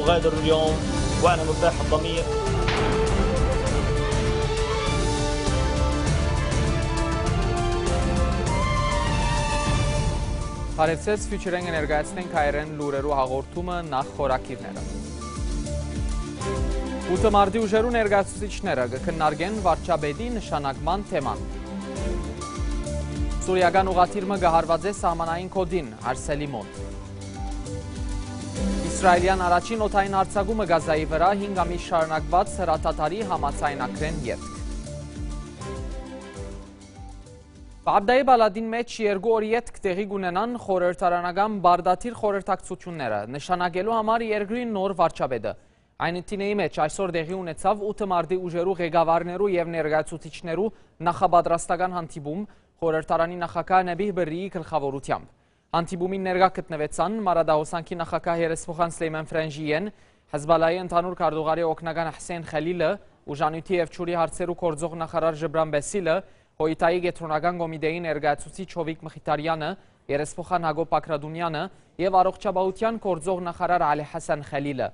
أغادر اليوم وأنا مرتاح الضمير. Հարևցեց Ֆյուչերեն կներկայացնենք հայերեն լուրերու հաղորդումը նախ խորակիրները։ Ուտմարտի ուժերու ներկայացուցիչները կքննարկեն վարչապետի նշանակման թեման։ Սուրիական ուղղաթիռը գահարված է սահմանային կոդին Արսելի մոտ։ Իսրայելյան առաջին օդային հարձակումը Գազայի վրա 5 ամիս շարունակված հրաթաթարի համաձայնագրեն ետք։ Բաբդայի բալադին մեջ երկու օր ետք տեղի կունենան խորհրդարանական բարդաթիր խորհրդակցությունները, նշանակելու համար երկրի նոր վարչապետը։ Այն ընթացքի մեջ այսօր տեղի ունեցավ 8 մարտի ուժերու ղեկավարներու եւ ներկայացուցիչներու նախապատրաստական հանդիպում խորհրդարանի նախագահ Նաբիհ Բրիի գլխավորությամբ։ Հանդիպումին ներկա գտնվեցան Մարադահոսանքի նախագահ երեսփոխան Սլեյման Ֆրանժիեն, Հեզբալայի ընդհանուր քարտուղարի օգնական Հսեն Խելիլը, ուժանույթի եւ ճուրի հարցերու կորձող նախարար Ջբրան Բեսիլը, Հոյիտայի գետրոնական կոմիտեի ներկայացուցիչ Հովիկ Մխիթարյանը, երեսփոխան Հակոբ Բաքրադունյանը եւ առողջապահության կորձող նախարար Ալի Հասան Խելիլը։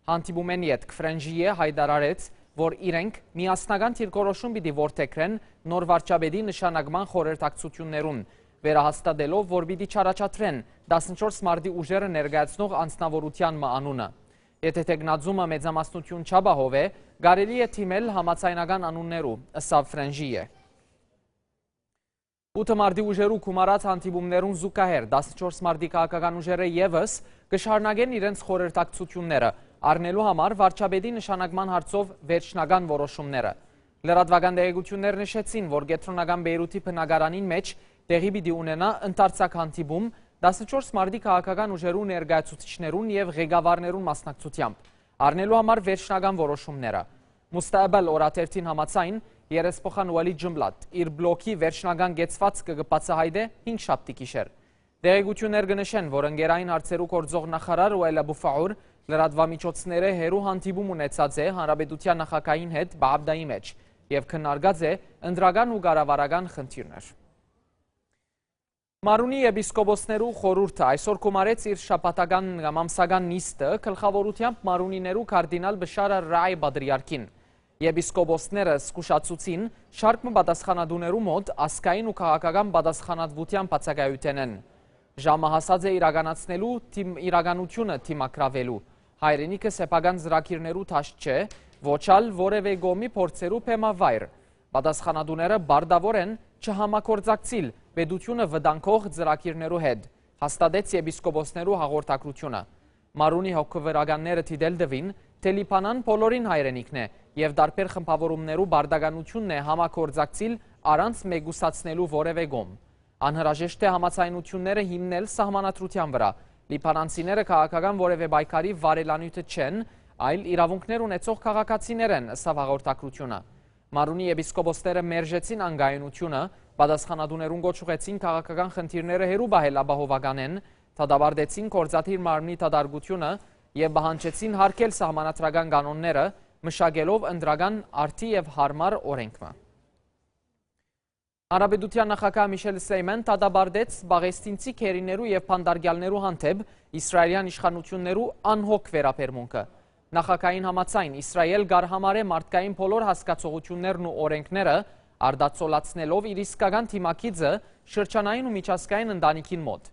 Հանդիպումեն ետք Ֆրանժիը հայտարարեց, որ իրենք միասնական դիրքորոշում պիտի որդեգրեն նոր վարչապետի նշանակման խորհրդակցություններուն, վերահաստատելով, որ պիտի չառաջադրեն 14 մարտի ուժերը ներկայացնող անձնավորության անունը։ Եթե տեխնազումը մեծամասնություն չապահով է, կարելի է թիմել համաձայնական անուններու, ըստ Ֆրանժիը։ 8 մարտի ուժերու գումարած հանդիպումներուն զուգահեռ 14 մարտի քաղաքական ուժերը եւս կշարունակեն իրենց խորհրդակցությունները, առնելու համար վարչապետի նշանակման հարցով վերջնական որոշումները։ Լրատվական տեղեկություններ նշեցին, որ գետրոնական Բեյրութի բնակարանին մեջ տեղի պիտի ունենա ընդարձակ հանդիպում 14 մարտի քաղաքական ուժերու ներկայացուցիչներուն եւ ղեկավարներուն մասնակցությամբ, առնելու համար վերջնական որոշումները։ Մուստաբալ օրաթերթին համաձայն երեսփոխան Ուալի Ջմլատ իր բլոկի վերջնական գեցվածքը կբացահայտե 5 շաբթի գիշեր։ Տեղեկություններ կնշեն, որ ընկերային հարցերու կորձող նախարար Ուայլ Աբուֆաուր լրատվամիջոցները հերու հանդիպում ունեցած է հանրապետության նախագահին հետ Բաբդայի մեջ եւ քննարկած է ընդրական ու կառավարական խնդիրներ։ Մարունի եպիսկոպոսներու խորհուրդը այսօր կոմարեց իր շաբաթական կամ ամսական նիստը գլխավորությամբ Մարունիներու կարդինալ Բշար Ռայ Բադրիարքին։ Եպիսկոպոսները զսկուշացուցին շարք պատասխանատուներու մոտ ասկային ու քաղաքական պատասխանատվության բացակայութենեն։ Ժամը հասած է իրականացնելու իրականությունը թիմակրավելու։ Հայրենիքը սեփական ծրագիրներու թաշ չէ, ոչալ որևէ գոմի փորձերու փեմավայր։ Պատասխանատուները բարդավոր են չհամագործակցիլ պետությունը վտանգող ծրագիրներու հետ, հաստատեց եպիսկոպոսներու հաղորդակցությունը։ Մարունի հոգևորականները դիտել դվին, թե Լիբանան բոլորին հայրենիքն է եւ դարբեր խմբավորումներու բարդականությունն է համագործակցիլ առանց մեգուսացնելու որևէ գոմ։ Անհրաժեշտ է համաձայնությունները հիմնել սահմանադրության վրա։ Լիբանանցիները քաղաքական որևէ պայքարի վարելանյութը չեն, այլ իրավունքներ ունեցող քաղաքացիներ են, ըստ հաղորդակցությունը։ Մարունի եպիսկոպոսները մերժեցին անգայունությունը, պատասխանատուներուն գոչուեցին քաղաքական խնդիրները հերու բահել ապահովականեն, դադարեցին գործադիր մարմնի դատարկությունը եւ բանջեցին հարկել սահմանադրական կանոնները, մշակելով ընդրական արդի եւ հարմար օրենքը։ Հանրապետության նախագահ Միշել Սլեյման դատապարտեց բաղեստինցի քերիներու եւ փանդարգյալներու հանդեպ իսրայելյան իշխանություններու անհոգ վերաբերմունքը։ Նախագահին համաձայն Իսրայել գարհամարե մարդկային բոլոր հասկացողություններն ու օրենքները, արդացոլացնելով իր իսկական թիմակիցը շրջանային ու միջազգային ընտանիքին մոտ։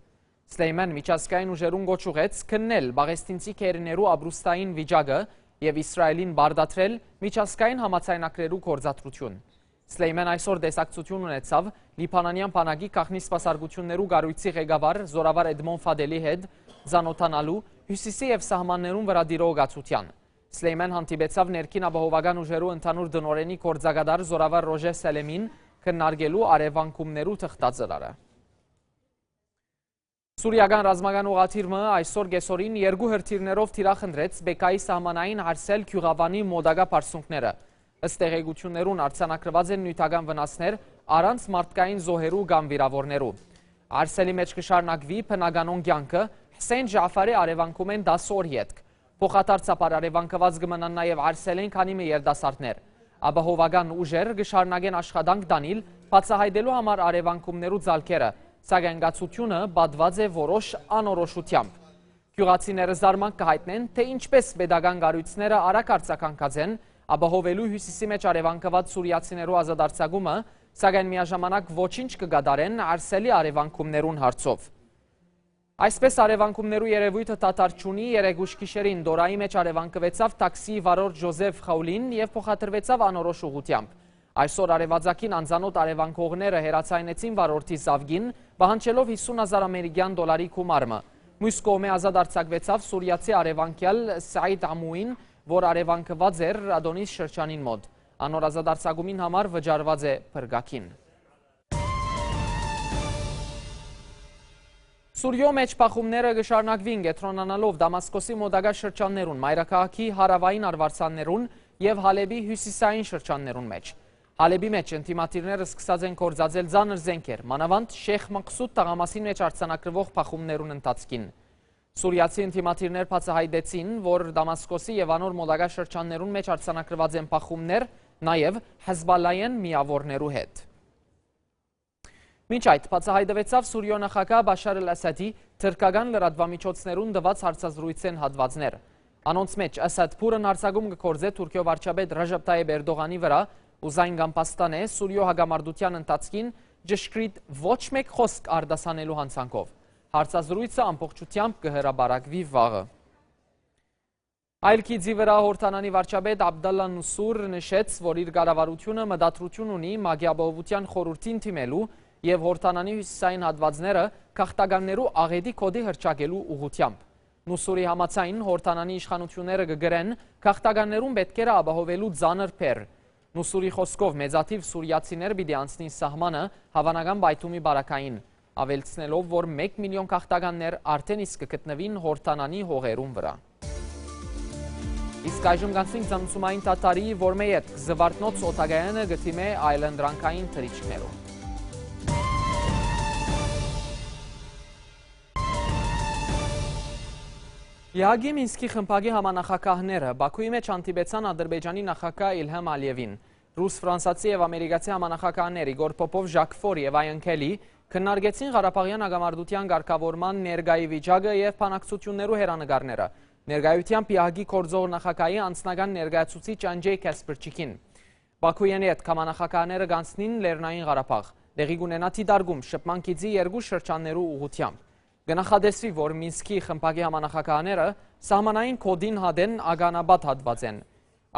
Սլեյման միջազգային ուժերուն գոչուեց քննել բաղեստինցի քերիներու ապրուստային վիճակը եւ Իսրայելին բարդացրել միջազգային համաձայնագրերու գործադրություն։ Սլեյման այսօր տեսակցություն ունեցավ Լիբանանյան բանակի քաղաքնի սպասարկություններու գարույցի ղեկավար Զորավար Էդմոն Ֆադելի հետ զանոթանալու հյուսիսի եւ սահմաններուն վրա դիրողացության։ Սլեյման հանդիպեցավ ներքին ապահովական ուժերու ընդհանուր դնորենի գործակատար Զորավար Ռոժե Սելեմին քննարկելու արևանկումներու թղթածրարը։ Սուրիական ռազմական ուղղաթիռը այսօր գեսորին երկու հրթիռներով թիրախնդրեց Բեկայի սահմանային Արսել Քյուղավանի մոդագա բարձունքները։ Ըստ տեղեկություններուն արձանագրված են նյութական վնասներ առանց մարդկային զոհերու կամ վիրավորներու։ Արսելի մեջ կշարունակվի բնականոն կյանքը Հսեյն Ջաֆարի արևանքում են 10 օր ետք։ Փոխադարձաբար արևանքված կմնան նաև Արսելեն քանի մի երդասարտներ։ Ապահովական ուժեր կշարունակեն աշխատանք տանել բացահայտելու համար արևանքումներու ձալքերը, սակայն գացությունը պատված է որոշ անորոշությամբ։ Գյուղացիները զարմանք կհայտնեն, թե ինչպես պետական կառույցները արագ արձագանքած են ապահովելու հյուսիսի մեջ արևանքված սուրիացիներու ազատարձակումը, սակայն միաժամանակ ոչինչ կգադարեն Արսելի արևանքումներուն հարցով։ Այսպես արևանքումներու երևույթը տատար չունի, երեգուշ գիշերին դորայի մեջ արևանքվեցավ տաքսի վարորդ Ժոզեֆ Խաուլին եւ փոխադրվեցավ անորոշ ուղղությամբ։ Այսօր արևածագին անձանոտ արևանքողները հերացայնեցին վարորդի զավգին, պահանջելով 50,000 ամերիկյան դոլարի գումարը։ Մյուս կողմէ ազատ արձակվեցավ սուրիացի արևանքյալ Սաիդ Ամուին, որ արևանքված էր Ադոնիս շրջանին մոտ։ Անոր ազատ արձակումին համար վճարված է փրկակին։ Սուրիո մեջ փախումները կշարունակվին կենտրոնանալով Դամասկոսի մոտակա շրջաններուն, մայրաքաղաքի հարավային արվարձաններուն եւ Հալեբի հյուսիսային շրջաններուն մեջ։ Հալեբի մեջ ընդդիմադիրները սկսած են կործածել ծանր զենքեր, մանավանդ Շեյխ Մaqsud տղամասին մեջ արձանագրվող փախումներուն ընթացքին։ Սուրիացի ընդդիմադիրներ բացահայտեցին, որ Դամասկոսի եւ անոր մոտակա շրջաններուն մեջ արձանագրված են փախումներ նաեւ Հեզբալլահյան միավորներու հետ։ Մինչ այդ բացահայտվեցավ Սուրիո նախագահ Բաշար Ասադի թրքական լրատվամիջոցներուն տված հարցազրույցեն հատվածներ։ Անոնց մեջ Ասադփուրն արձակում կգործե Թուրքիո վարչապետ Ռեջեփ Թայիփ Էրդողանի վրա ու զայն կամպաստան է Սուրիո հագամարտության ընթացքին ճշգրիտ ոչ մեկ խոսք արտասանելու հանցանքով։ Հարցազրույցը ամբողջությամբ կհրաբարակվի վաղը։ Այլ քիծի վրա հորթանանի վարչապետ Աբդալլա Նուսուր նշեց, որ իր կառավարությունը մտադրություն ունի Մագիաբովության խորհրդին թիմելու եւ հորթանանի հյուսիսային հատվածները քաղաքտականներու աղետի կոդի հրճակելու ուղղությամբ։ Նուսուրի համաձայն հորթանանի իշխանությունները կգրեն քաղաքտականներուն պետքերը ապահովելու ծանր փեր։ Նուսուրի խոսքով մեծաթիվ սուրիացիներ պիտի անցնին սահմանը հավանական բայթումի բարակային, ավելցնելով, որ 1 միլիոն քաղաքտականներ արդեն իսկ կգտնվին հորթանանի հողերուն վրա։ Իսկ այժմ կանցնենք ցանցումային տատարի, որ մեյետ զվարթնոց օտագայանը գտիմե այլանդրանքային թրիչքներով։ Յագի Մինսկի խմբագի համանախագահները Բաքուի մեջ հանդիպեցան Ադրբեջանի նախագահ Իլհամ Ալիևին։ Ռուս, ֆրանսիացի եւ ամերիկացի համանախագահներ Իգոր Պոպով, Ժակ Ֆոր եւ Այեն Քելի քննարկեցին Ղարաբաղյան հագամարտության ղեկավարման ներկայի վիճակը եւ բանակցություններու հերանեկարները։ Ներկայությամբ Յագի կորձող նախագահի անձնական ներկայացուցիչ Անջեյ Քասպերչիկին։ Բաքույանի հետ համանախագահները կանցնին Լեռնային Ղարաբաղ։ Տեղի կունենա դիտարկում շփման գիծի երկու շրջաններու ուղղությամբ։ Գնահատեսվի, որ Մինսկի խմբագի համանախագահները սահմանային կոդին հադեն ագանաբադ հատված են։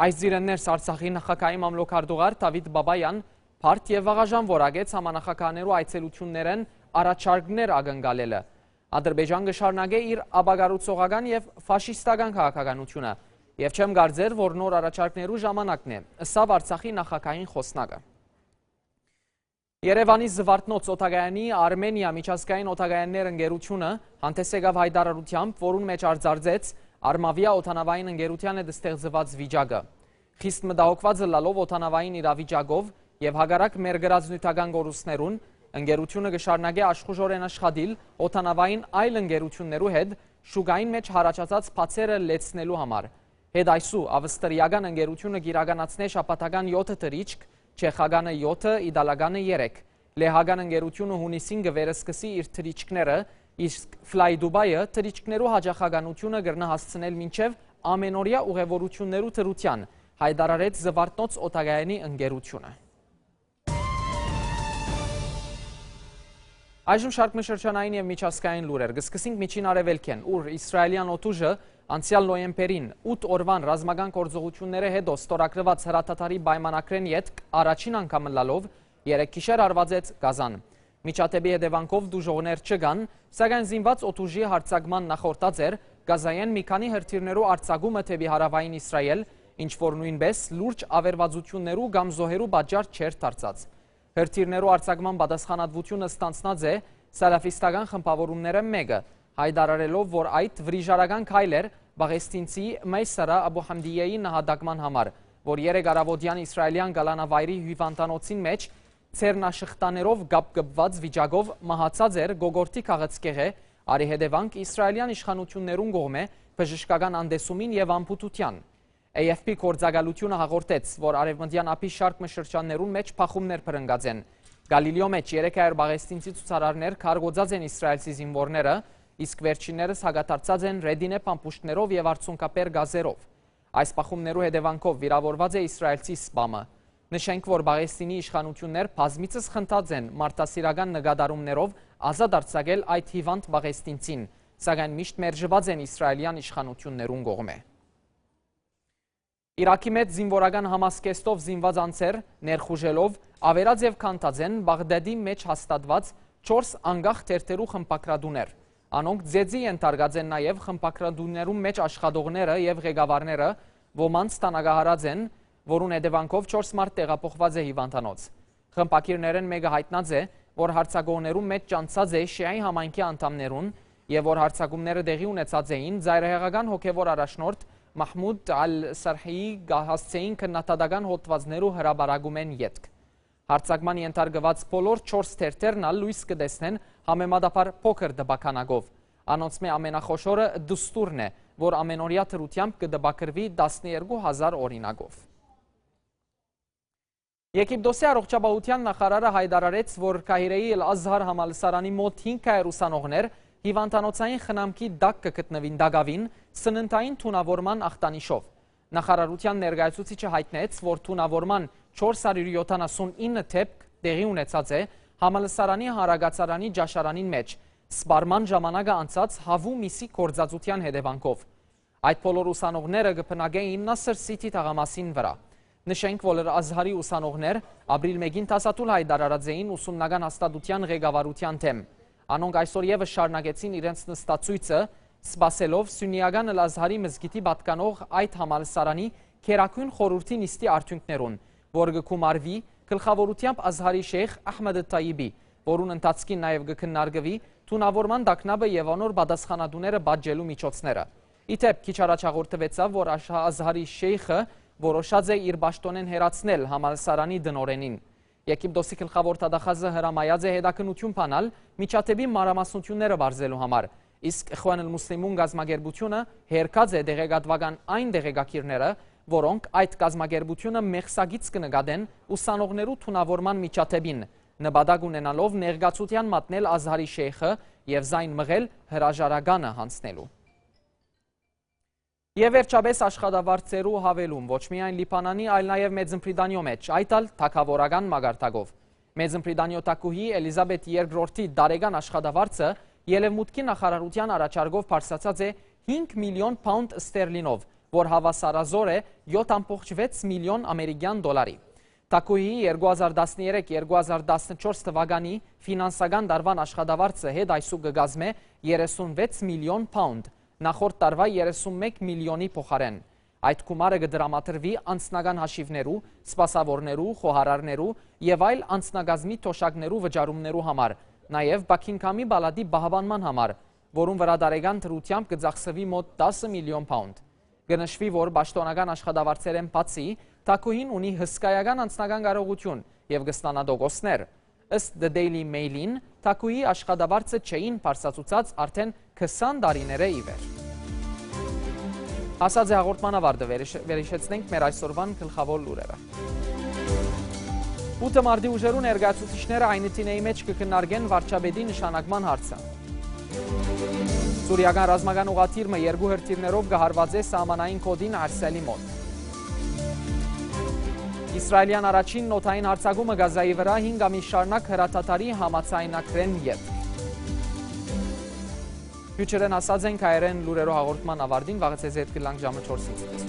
Այս ձիրեններս Արցախի նախագահի մամլոքարդուղար Դավիթ Բաբայան բարդ եւ վաղաժամ որակեց համանախագահներու այցելություններեն առաջարկներ ակնկալելը։ Ադրբեջան կշարունակե իր ապագարուցողական եւ ֆաշիստական քաղաքականությունը եւ չեմ կարծեր, որ նոր առաջարկներու ժամանակն է, ըստ Արցախի նախագահային խոսնակը։ Երևանի զվարթնոց օտագայանի Արմենիա միջազգային օտագայաններ ընկերությունը հանդես եկավ հայտարարությամբ, որուն մեջ արձարծեց Արմավիա օդանավային ընկերության հետ ստեղծված վիճակը։ Խիստ մտահոգված լալով օդանավային իրավիճակով եւ հագարակ մեր գրած նյութական գորուսներուն ընկերությունը կշարունակի աշխուժորեն աշխատել օդանավային այլ ընկերություններու հետ շուկային մեջ հարաճած բացերը լեցնելու համար։ Հետ այսու ավստրիական ընկերությունը կիրականացնե շաբաթական 7 թռիչք, Չեխագանը 7, Իտալականը 3։ Լեհական ընկերությունը հունիսին կվերսկսի իր թռիչքները, իսկ Fly Dubai-ը թռիչքներու հաջողականությունը կրնա հասցնել մինչև ամենօրյա ուղևորություններու թրության, հայտարարեց Զվարթնոց օտագայանի ընկերությունը։ Այժմ շարքաշրջանային եւ միջազգային լուրեր։ Կսկսենք միջին արևելքեն, ուր իսրայելյան օդուժը անցյալ նոյեմբերին 8 օրվան ռազմական գործողությունները հետո ստորագրված հրաթաթարի պայմանագրեն ետք առաջին անգամ լալով 3 գիշեր արվածեց Գազան։ Միջադեպի հետևանքով դժողներ չկան, սակայն զինված օդուժի հարձակման նախորդած էր Գազայեն մի քանի հրթիռներու արձակումը թեպի հարավային Իսրայել, ինչ որ նույնպես լուրջ ավերվածություններու կամ զոհերու պատճառ չէր դարձած։ Հրթիռներու արձակման պատասխանատվությունը ստանձնած է սալաֆիստական խմբավորումները մեկը, հայտարարելով, որ այդ վրիժարական քայլ էր բաղեստինցի Մայսարա Աբու Համդիեի նահատակման համար, որ երեգարավոդյան իսրայելյան գալանավայրի հյուվանտանոցին մեջ ցերնաշղթաներով կապված վիճակով մահացած էր Գոգորտի քաղաքացիը, արի հետևանք իսրայելյան իշխանություններուն կողմէ բժշկական անդեսումին եւ ամպուտության։ AFP կորձագալությունը հաղորդեց, որ արևմտյան ափի շարք շրջաններուն մեջ փախումներ փրկած են։ Գալիլեո մեջ 300 բաղեստինցի ցուցարարներ քարգոծած են իսրայելցի զինվորները իսկ վերջիններս հագաթարցած են ռեդինե պամպուշտներով եւ արցունկապեր գազերով։ Այս պախումներու հետևանքով վիրավորված է իսրայելցի սպամը։ Նշենք, որ Բաղեստինի իշխանություններ բազմիցս խնդած են մարտահրավերական նկատառումներով ազատ արձակել այդ հիվանդ բաղեստինցին, սակայն միշտ մերժված են իսրայելյան իշխանություններուն կողմէ։ Իրաքի մեջ զինվորական համասկեստով զինված անձեր ներխուժելով ավերած եւ քանթած են Բաղդադի մեջ հաստատված 4 անգախ թերթերու խմբակրադուներ։ Անոնք ձեզի ենթարկած են նաև խմբակրադուներում մեջ աշխատողները եւ ղեկավարները, ոմանց տանագահարած են, որուն հետևանքով 4 մարդ տեղափոխված է հիվանդանոց։ Խմբակիրներն մեկը հայտնած է, որ հարձակողներում մեջ ճանցած է շիայի համայնքի անդամներուն եւ որ հարձակումները տեղի ունեցած էին ծայրահեղական հոգեվոր առաջնորդ Մահմուդ Ալ-Սարհիի հասցեին քննադատական հոդվածներու հրաբարագումեն ետք։ Հարձակման ենթարկված բոլոր 4 թերթերն լույս կտեսնեն համեմատաբար փոքր դպականակով։ Անոնց մե ամենախոշորը դստուրն է, որ ամենօրյա թրությամբ կդպակրվի 12,000 օրինակով։ Եգիպտոսի առողջապահության նախարարը հայտարարեց, որ Կահիրեի Ալ-Ազհար համալսարանի մոտ 500 ուսանողներ հիվանդանոցային խնամքի տակ կգտնվին դակավին սննդային թունավորման ախտանիշով։ Նախարարության ներկայացուցիչը հայտնեց, որ թունավորման 479 դեպք տեղի ունեցած է համալսարանի հարագացարանի ջաշարանին մեջ, սպառման ժամանակը անցած հավու միսի գործածության հետևանքով։ Այդ բոլոր ուսանողները կփնագեին Նասր Սիթի թաղամասին վրա։ Նշենք, որ Ազհարի ուսանողներ ապրիլ 1-ին տասատուլ հայտարարած էին ուսումնական հաստատության ղեկավարության դեմ։ Անոնք այսօր եւս շարունակեցին իրենց նստածույցը, սպասելով Սուննիական Ալ-Ազհարի մզգիտի պատկանող այդ համալսարանի քերակույն խորհրդի նիստի արդյունքներուն, որ կգումարվի գլխավորությամբ Ազհարի շեյխ Ահմեդ Թայիբի, որուն ընթացքին նաև կքննարկվի թունավորման տակնապը եւ անոր պատասխանատուները բաժելու միջոցները։ Իթեպ քիչ առաջ հաղորդվեցավ, որ Ազհարի շեյխը որոշած է իր պաշտոնեն հեռացնել համալսարանի դնորենին։ Եգիպտոսի գլխավոր դատախազը հրամայած է հետաքննություն բանալ միջադեպի մանրամասնությունները բարձելու համար, իսկ Իխուան Ալ-Մուսլիմուն գազագերբությունը հերքած է դեղեկատվական այն դեղեկագիրները, որոնք այդ գազագերբությունը մեղսագից կնկատեն ուսանողներու թունավորման միջադեպին, նպատակ ունենալով ներկայացության մատնել Ազհարի շեյխը եւ զայն մղել հրաժարականը հանձնելու։ Եվ վերջապես աշխատավարձերու հավելում ոչ միայն Լիբանանի, այլ նաև Մեծնպրիդանիո մեջ, այդ ալ թագավորական մագարտակով։ Մեծնպրիդանիո տակուհի Էլիզաբեթ II դարեգան աշխատավարձը Ելևմուտքի նախարարության առաջարկով բարձրացած է 5 միլիոն պաունդ ստերլինով, որ հավասարազոր է 7.6 միլիոն ամերիկյան դոլարի։ Տակուհի 2013-2014 թվականի ֆինանսական դարվան աշխատավարձը հետ այսու կգազմե 36 միլիոն պաունդ, նախորդ տարվա 31 միլիոնի փոխարեն։ Այդ գումարը կդրամատրվի անձնական հաշիվներու, սպասավորներու, խոհարարներու եւ այլ անձնագազմի թոշակներու վճարումներու համար, նաեւ Բաքինգհամի բալադի բահբանման համար, որուն վրա դարեգան թրությամբ կձախսվի մոտ 10 միլիոն պաունդ։ Կնշվի, որ պաշտոնական աշխատավարձերեն բացի Տակուհին ունի հսկայական անձնական կարողություն եւ կստանա դոկոսներ։ Ըստ The Daily Mail-ին, Տակուհի աշխատավարձը չէին բարձրացուցած արդեն 20 տարիներ ի վեր։ Ասած է հաղորդման ավարտը, վերհիշեցնենք մեր այսօրվան գլխավոր լուրերը։ 8 մարտի ուժերու ներկայացուցիչները այնտինեի մեջ կքննարկեն վարչապետի նշանակման հարցը։ Սուրիական ռազմական ուղղաթիռը 2 հրթիռներով կհարվածե սահմանային կոդին Արսելի մոտ։ Իսրայելյան առաջին նոթային հարձակումը Գազայի վրա 5 ամիս շարունակ հրաթաթարի համաձայնագրեն յետ։ Հյուչերեն ասած ենք հայերեն լուրերով հաղորդման ավարտին, վաղը ձեզ հետ կլանք ժամը 4-ից։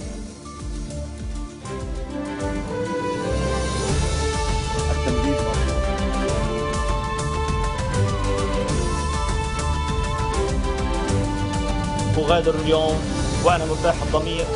أغادر اليوم وأنا مرتاح الضمير